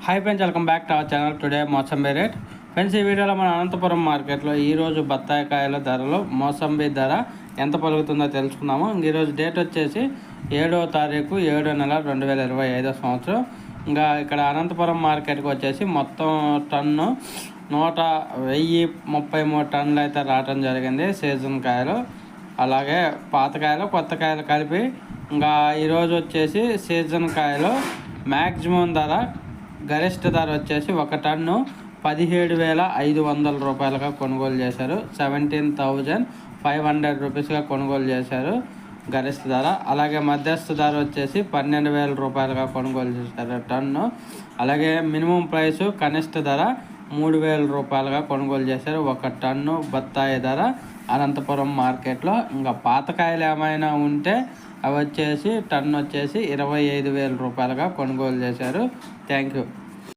Hi friends, welcome back to our channel. Today mosambi rate. Friends, ఈ వీడియోలో మన అనంతపురం మార్కెట్లో ఈరోజు బత్తాయి కాయల ధరలు, మోసంబీ ధర ఎంత పలుకుతుందో తెలుసుకుందాము. ఈరోజు డేట్ వచ్చేసి 7వ తారీఖు 7వ నెల 2025 సంవత్సరం. ఇంకా ఇక్కడ అనంతపురం మార్కెట్కి వచ్చేసి మొత్తం టన్ను 1033 టన్నులు అయితే రావటం జరిగింది. సీజన్ కాయలు, అలాగే పాత కాయలు, కొత్త కాయలు కలిపి. ఇంకా ఈరోజు వచ్చేసి సీజన్ కాయలు మ్యాక్సిమం ధర, గరిష్ట ధర వచ్చేసి ఒక టన్ను 17,500 రూపాయలుగా కొనుగోలు చేశారు. 17,500 రూపీస్గా కొనుగోలు చేశారు గరిష్ట ధర. అలాగే మధ్యస్థ ధర వచ్చేసి 12,000 రూపాయలుగా కొనుగోలు చేశారు టన్ను. అలాగే మినిమం ప్రైసు, కనిష్ట ధర 3,000 రూపాయలుగా కొనుగోలు చేశారు ఒక టన్ను బత్తాయి ధర అనంతపురం మార్కెట్లో. ఇంకా పాతకాయలు ఏమైనా ఉంటే అవి వచ్చేసి టన్ను వచ్చేసి 25,000 రూపాయలుగా కొనుగోలు చేశారు. Thank you.